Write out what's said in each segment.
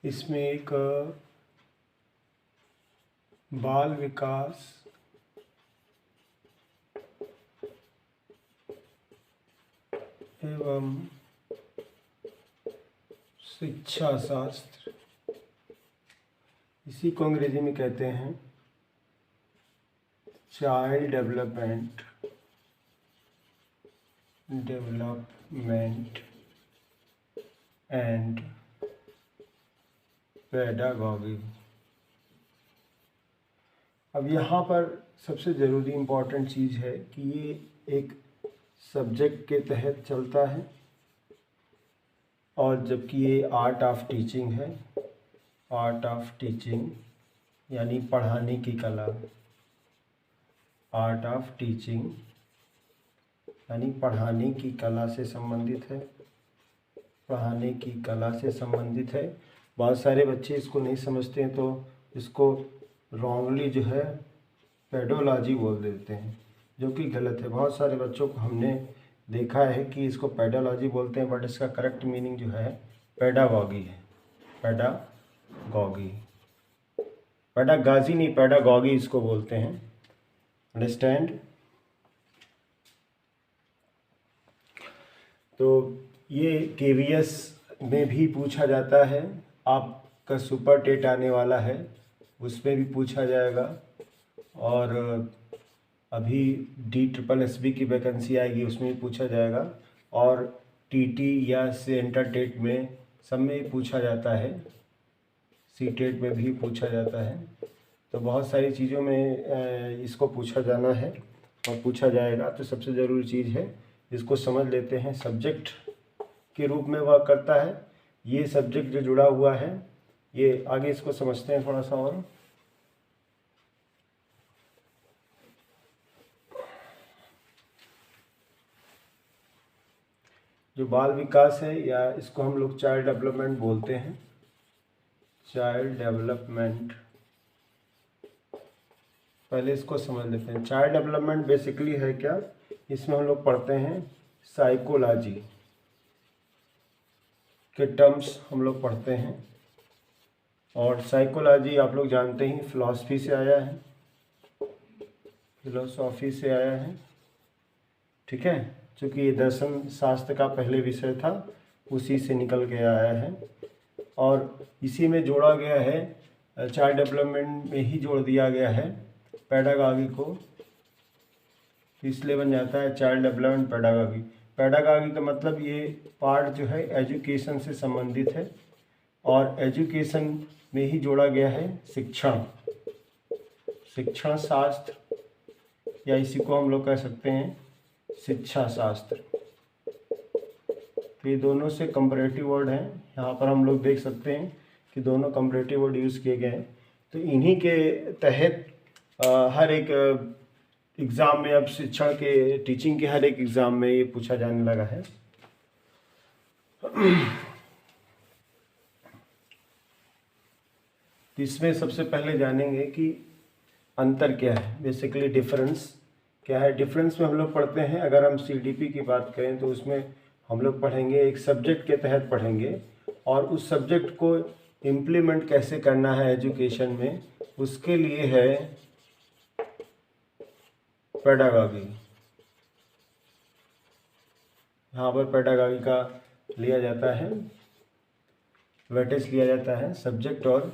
इसमें एक बाल विकास एवं शिक्षा शास्त्र, इसी को अंग्रेजी में कहते हैं चाइल्ड डेवलपमेंट एंड पेडागॉजी। अब यहाँ पर सबसे ज़रूरी इम्पोर्टेंट चीज़ है कि ये एक सब्जेक्ट के तहत चलता है और जबकि ये आर्ट ऑफ टीचिंग है। आर्ट ऑफ टीचिंग यानी पढ़ाने की कला। आर्ट ऑफ टीचिंग यानी पढ़ाने की कला से संबंधित है। पढ़ाने की कला से संबंधित है। बहुत सारे बच्चे इसको नहीं समझते हैं तो इसको रॉन्गली जो है पेडोलॉजी बोल देते हैं, जो कि गलत है। बहुत सारे बच्चों को हमने देखा है कि इसको पेडोलॉजी बोलते हैं, बट इसका करेक्ट मीनिंग जो है पेडागॉगी है। पेडागॉगी, पेडागाजी नहीं, पेडागॉगी इसको बोलते हैं। अंडरस्टैंड? तो ये केवीएस में भी पूछा जाता है। आपका सुपर टेट आने वाला है, उसमें भी पूछा जाएगा। और अभी DSSB की वैकेंसी आएगी, उसमें भी पूछा जाएगा। और TT या सेंटर टेट में सब में पूछा जाता है। CTET में भी पूछा जाता है। तो बहुत सारी चीज़ों में इसको पूछा जाना है और पूछा जाएगा। तो सबसे ज़रूरी चीज़ है इसको समझ लेते हैं। सब्जेक्ट के रूप में वह करता है। ये सब्जेक्ट जो जुड़ा हुआ है, ये आगे इसको समझते हैं थोड़ा सा और। जो बाल विकास है, या इसको हम लोग चाइल्ड डेवलपमेंट बोलते हैं। चाइल्ड डेवलपमेंट, पहले इसको समझ लेते हैं। चाइल्ड डेवलपमेंट बेसिकली है क्या? इसमें हम लोग पढ़ते हैं साइकोलॉजी के टर्म्स हम लोग पढ़ते हैं। और साइकोलॉजी आप लोग जानते ही फिलॉसफी से आया है, फिलोसॉफी से आया है। ठीक है, क्योंकि ये दर्शन शास्त्र का पहले विषय था, उसी से निकल के आया है और इसी में जोड़ा गया है। चाइल्ड डेवलपमेंट में ही जोड़ दिया गया है पेडागॉजी को, इसलिए बन जाता है चाइल्ड डेवलपमेंट पेडागॉजी। पेडागॉजी का मतलब ये पार्ट जो है एजुकेशन से संबंधित है और एजुकेशन में ही जोड़ा गया है शिक्षण शास्त्र, या इसी को हम लोग कह सकते हैं शिक्षा शास्त्र। तो ये दोनों से कंपैरेटिव वर्ड हैं। यहाँ पर हम लोग देख सकते हैं कि दोनों कंपैरेटिव वर्ड यूज़ किए गए हैं। तो इन्हीं के तहत हर एक एग्ज़ाम में, अब शिक्षण के, टीचिंग के हर एक एग्ज़ाम में ये पूछा जाने लगा है। तो इसमें सबसे पहले जानेंगे कि अंतर क्या है, बेसिकली डिफरेंस क्या है। डिफरेंस में हम लोग पढ़ते हैं, अगर हम CDP की बात करें तो उसमें हम लोग पढ़ेंगे, एक सब्जेक्ट के तहत पढ़ेंगे और उस सब्जेक्ट को इम्प्लीमेंट कैसे करना है एजुकेशन में, उसके लिए है पेडागॉजी। यहाँ पर पेडागॉजी का लिया जाता है, वेटेज लिया जाता है सब्जेक्ट और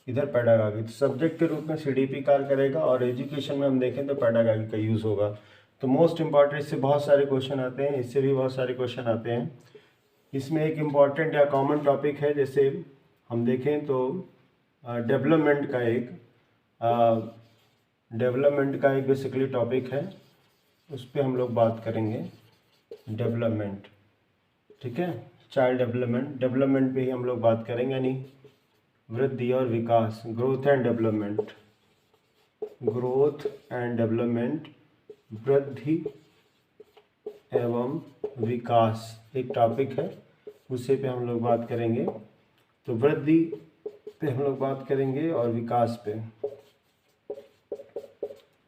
इधर पेडागॉजी। तो सब्जेक्ट के रूप में CDP कार्य करेगा और एजुकेशन में हम देखें तो पेडागॉजी का यूज़ होगा। तो मोस्ट इम्पॉर्टेंट, इससे बहुत सारे क्वेश्चन आते हैं, इससे भी बहुत सारे क्वेश्चन आते हैं। इसमें एक इम्पॉर्टेंट या कॉमन टॉपिक है, जैसे हम देखें तो डेवलपमेंट का एक बेसिकली टॉपिक है, उस पर हम लोग बात करेंगे। डेवलपमेंट, ठीक है, चाइल्ड डेवलपमेंट पे ही हम लोग बात करेंगे, यानी वृद्धि और विकास, ग्रोथ एंड डेवलपमेंट, वृद्धि एवं विकास एक टॉपिक है, उसी पे हम लोग बात करेंगे। तो वृद्धि पे हम लोग बात करेंगे और विकास पे।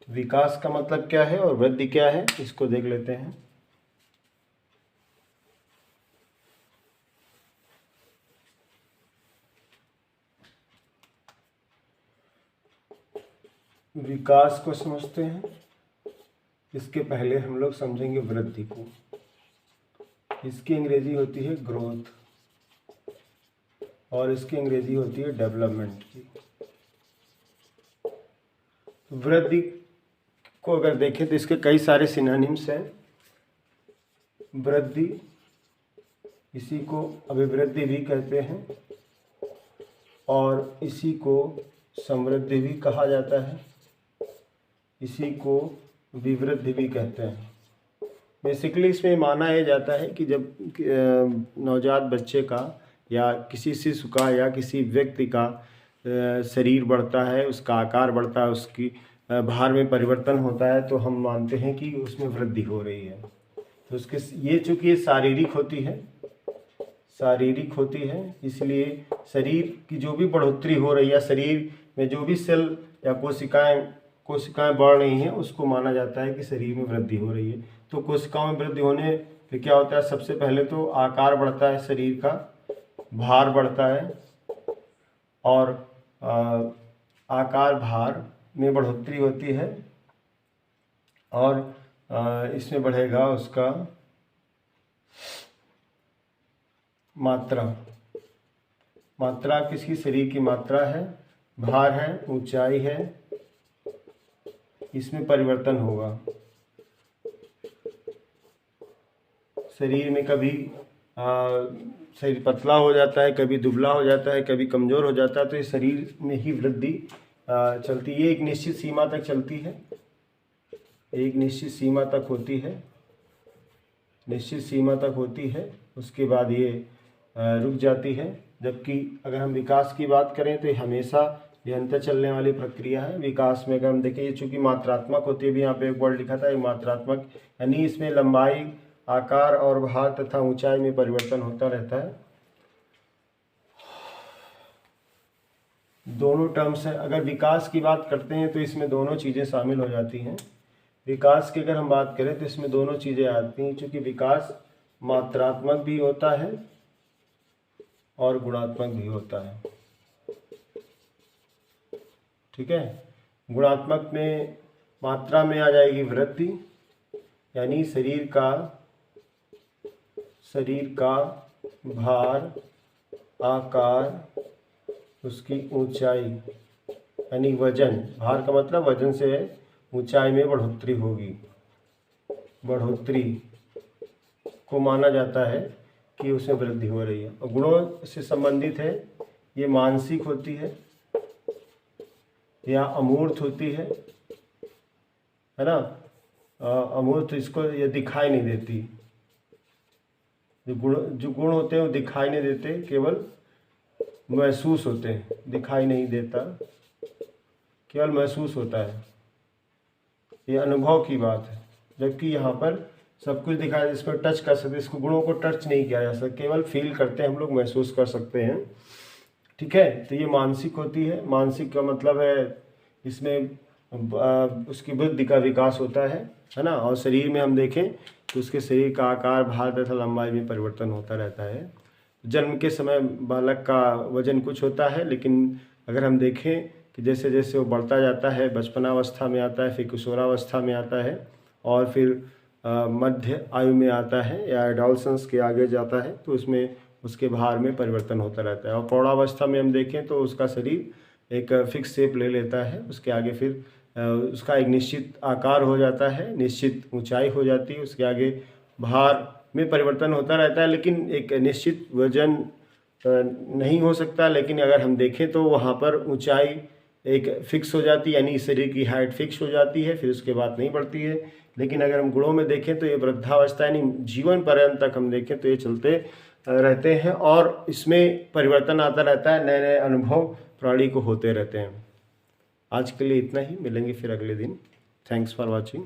विकास का मतलब क्या है और वृद्धि क्या है, इसको देख लेते हैं। विकास को समझते हैं। इसके पहले हम लोग समझेंगे वृद्धि को। इसकी अंग्रेजी होती है ग्रोथ और इसकी अंग्रेजी होती है डेवलपमेंट की। वृद्धि को अगर देखें तो इसके कई सारे सिनोनिम्स हैं। वृद्धि, इसी को अभिवृद्धि भी कहते हैं और इसी को समृद्धि भी कहा जाता है, इसी को विवृद्धि भी कहते हैं। बेसिकली इसमें माना यह जाता है कि जब नवजात बच्चे का या किसी शिशु का या किसी व्यक्ति का शरीर बढ़ता है, उसका आकार बढ़ता है, उसकी भार में परिवर्तन होता है, तो हम मानते हैं कि उसमें वृद्धि हो रही है। तो उसके ये चूँकि शारीरिक होती है, इसलिए शरीर की जो भी बढ़ोतरी हो रही है, शरीर में जो भी सेल या कोशिकाएं बढ़ रही हैं, उसको माना जाता है कि शरीर में वृद्धि हो रही है। तो कोशिकाओं में वृद्धि होने पे क्या होता है? सबसे पहले तो आकार बढ़ता है, शरीर का भार बढ़ता है और आकार भार में बढ़ोतरी होती है और इसमें बढ़ेगा उसका मात्रा किसकी? शरीर की मात्रा है, भार है, ऊंचाई है, इसमें परिवर्तन होगा। शरीर में कभी शरीर पतला हो जाता है, कभी दुबला हो जाता है, कभी कमज़ोर हो जाता है, तो इस शरीर में ही वृद्धि चलती है। एक निश्चित सीमा तक चलती है, एक निश्चित सीमा तक होती है, उसके बाद ये रुक जाती है। जबकि अगर हम विकास की बात करें तो हमेशा निरंतर चलने वाली प्रक्रिया है। विकास में अगर हम देखें, ये चूँकि मात्रात्मक होती है, भी यहाँ पे एक वर्ड लिखा था, एक मात्रात्मक, यानी इसमें लंबाई, आकार और भार तथा ऊंचाई में परिवर्तन होता रहता है। दोनों टर्म्स हैं। अगर विकास की बात करते हैं तो इसमें दोनों चीज़ें शामिल हो जाती हैं। विकास की अगर हम बात करें तो इसमें दोनों चीज़ें आती हैं, क्योंकि विकास मात्रात्मक भी होता है और गुणात्मक भी होता है। ठीक है, गुणात्मक में मात्रा में आ जाएगी वृद्धि, यानी शरीर का भार, आकार, उसकी ऊंचाई यानी वजन, भार का मतलब वजन से है, ऊंचाई में बढ़ोतरी होगी। बढ़ोतरी को माना जाता है कि उसमें वृद्धि हो रही है। और गुणों से संबंधित है, ये मानसिक होती है या अमूर्त होती है ना। अमूर्त, इसको ये दिखाई नहीं देती। जो गुण होते हैं वो दिखाई नहीं देते, केवल महसूस होते हैं। दिखाई नहीं देता, केवल महसूस होता है, ये अनुभव की बात है। जबकि यहाँ पर सब कुछ दिखाई, इसको टच कर सकते, इसको गुणों को टच नहीं किया जा सकता, केवल फील करते हैं हम लोग, महसूस कर सकते हैं। ठीक है, तो ये मानसिक होती है। मानसिक का मतलब है इसमें उसकी बुद्धि का विकास होता है ना। और शरीर में हम देखें तो उसके शरीर का आकार, भार तथा लंबाई में परिवर्तन होता रहता है। जन्म के समय बालक का वजन कुछ होता है, लेकिन अगर हम देखें कि जैसे जैसे वो बढ़ता जाता है, बचपनावस्था में आता है, फिर किशोरावस्था में आता है और फिर मध्य आयु में आता है या एडोलसेंस के आगे जाता है, तो उसमें उसके भार में परिवर्तन होता रहता है। और प्रौढ़ावस्था में हम देखें तो उसका शरीर एक फिक्स शेप ले लेता है, उसके आगे फिर उसका एक निश्चित आकार हो जाता है, निश्चित ऊंचाई हो जाती है, उसके आगे भार में परिवर्तन होता रहता है, लेकिन एक निश्चित वजन नहीं हो सकता। लेकिन अगर हम देखें तो वहाँ पर ऊंचाई एक फिक्स हो जाती है, यानी शरीर की हाइट फिक्स हो जाती है, फिर उसके बाद नहीं बढ़ती है। लेकिन अगर हम गुणों में देखें तो ये वृद्धावस्था यानी जीवन पर्यंत तक हम देखें तो ये चलते रहते हैं और इसमें परिवर्तन आता रहता है, नए नए अनुभव प्राणी को होते रहते हैं। आज के लिए इतना ही, मिलेंगे फिर अगले दिन। Thanks for watching.